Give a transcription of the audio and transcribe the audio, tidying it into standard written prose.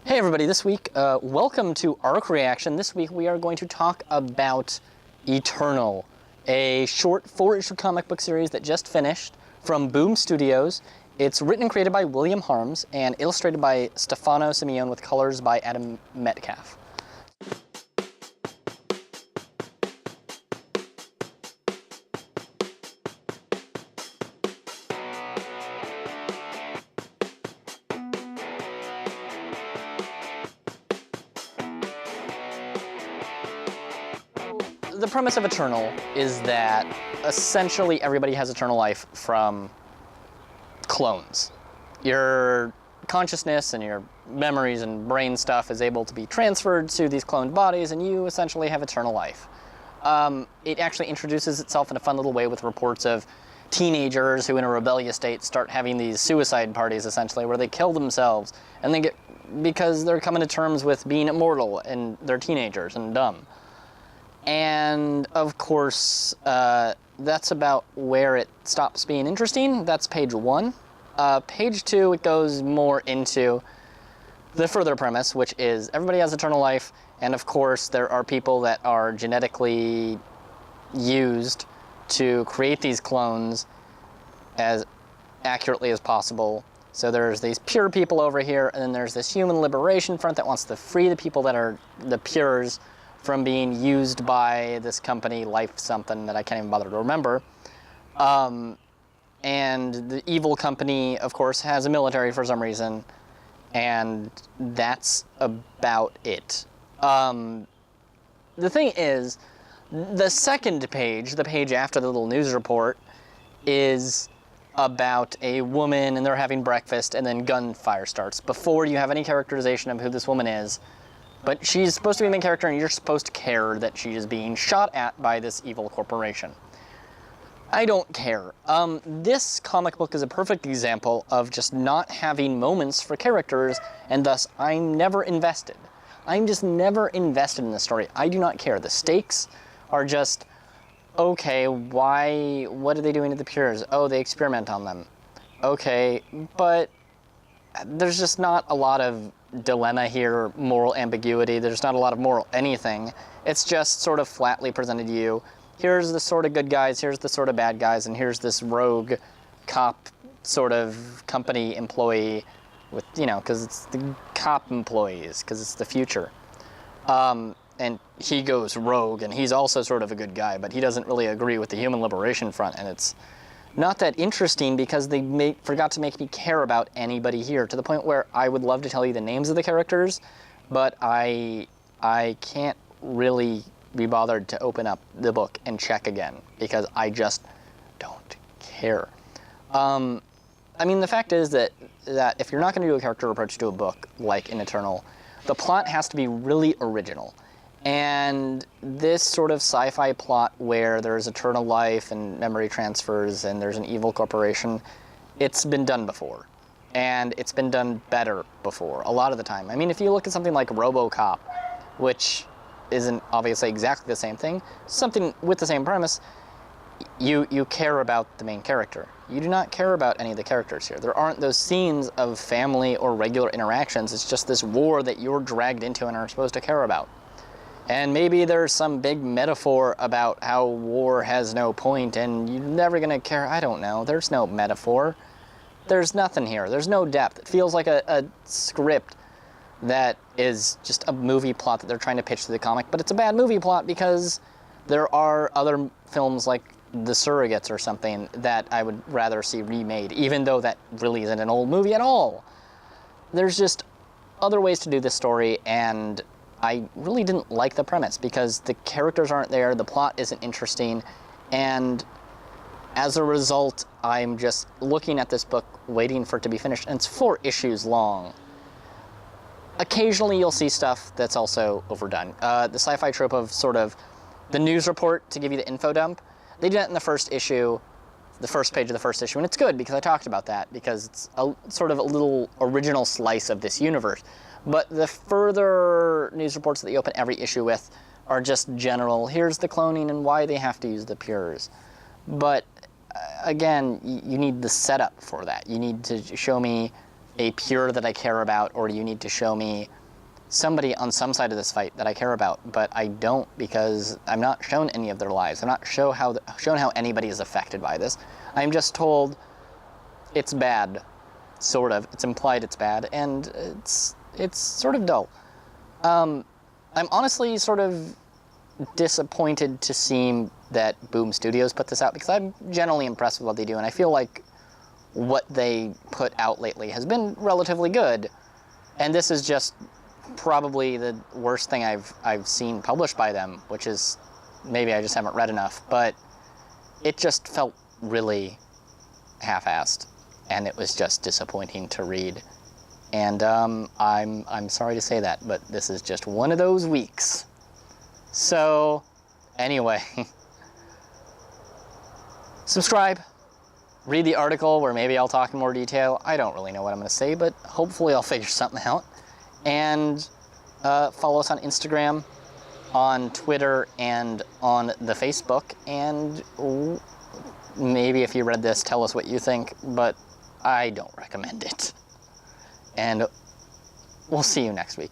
Hey everybody, this week, welcome to Arc Reaction. This week we are going to talk about Eternal, a short 4-issue comic book series that just finished from Boom Studios. It's written and created by William Harms and illustrated by Stefano Simeone with colors by Adam Metcalfe. The premise of Eternal is that essentially everybody has eternal life from clones. Your consciousness and your memories and brain stuff is able to be transferred to these cloned bodies, and you essentially have eternal life. It actually introduces itself in a fun little way with reports of teenagers who in a rebellious state start having these suicide parties essentially where they kill themselves and they because they're coming to terms with being immortal and they're teenagers and dumb. And of course, that's about where it stops being interesting. That's page 1. Page 2, it goes more into the further premise, which is everybody has eternal life, and of course there are people that are genetically used to create these clones as accurately as possible. So there's these pure people over here, and then there's this human liberation front that wants to free the people that are the pures from being used by this company, Life something, that I can't even bother to remember. And the evil company, of course, has a military for some reason, and that's about it. The thing is, the second page, the page after the little news report, is about a woman, and they're having breakfast, and then gunfire starts, before you have any characterization of who this woman is. But she's supposed to be the main character, and you're supposed to care that she is being shot at by this evil corporation. I don't care. This comic book is a perfect example of just not having moments for characters, and thus I'm never invested. I'm just never invested in the story. I do not care. The stakes are just, okay, why, what are they doing to the Pures? Oh, they experiment on them. Okay, but there's just not a lot of dilemma here, moral ambiguity. There's not a lot of moral anything. It's just sort of flatly presented to you. Here's the sort of good guys, here's the sort of bad guys, and here's this rogue cop sort of company employee with, you know, because it's the cop employees, because it's the future. And he goes rogue, and he's also sort of a good guy, but he doesn't really agree with the Human Liberation Front, and it's not that interesting because they forgot to make me care about anybody here, to the point where I would love to tell you the names of the characters, but I can't really be bothered to open up the book and check again because I just don't care. I mean, the fact is that if you're not going to do a character approach to a book like in Eternal, the plot has to be really original. And this sort of sci-fi plot where there's eternal life and memory transfers and there's an evil corporation, it's been done before. And it's been done better before, a lot of the time. I mean, if you look at something like RoboCop, which isn't obviously exactly the same thing, something with the same premise, you care about the main character. You do not care about any of the characters here. There aren't those scenes of family or regular interactions. It's just this war that you're dragged into and are supposed to care about. And maybe there's some big metaphor about how war has no point and you're never going to care. I don't know. There's no metaphor. There's nothing here. There's no depth. It feels like a script that is just a movie plot that they're trying to pitch to the comic. But it's a bad movie plot because there are other films like The Surrogates or something that I would rather see remade, even though that really isn't an old movie at all. There's just other ways to do this story, and I really didn't like the premise because the characters aren't there, the plot isn't interesting, and as a result, I'm just looking at this book, waiting for it to be finished, and it's 4 issues long. Occasionally you'll see stuff that's also overdone. The sci-fi trope of sort of the news report to give you the info dump, they did that in the first issue, the first page of the first issue, and it's good because I talked about that, because it's sort of a little original slice of this universe. But the further news reports that you open every issue with are just general, here's the cloning and why they have to use the Pures. But again, you need the setup for that. You need to show me a peer that I care about, or you need to show me somebody on some side of this fight that I care about, but I don't, because I'm not shown any of their lives. I'm not shown how anybody is affected by this. I'm just told it's bad, sort of. It's implied it's bad, and it's sort of dull. I'm honestly sort of disappointed to see that Boom Studios put this out, because I'm generally impressed with what they do, and I feel like what they put out lately has been relatively good, and this is just probably the worst thing I've seen published by them, which is, maybe I just haven't read enough, but it just felt really half-assed, and it was just disappointing to read. And I'm sorry to say that, but this is just one of those weeks. So, anyway, subscribe, read the article where maybe I'll talk in more detail. I don't really know what I'm going to say, but hopefully I'll figure something out. And follow us on Instagram, on Twitter, and on the Facebook. And maybe if you read this, tell us what you think, but I don't recommend it. And we'll see you next week.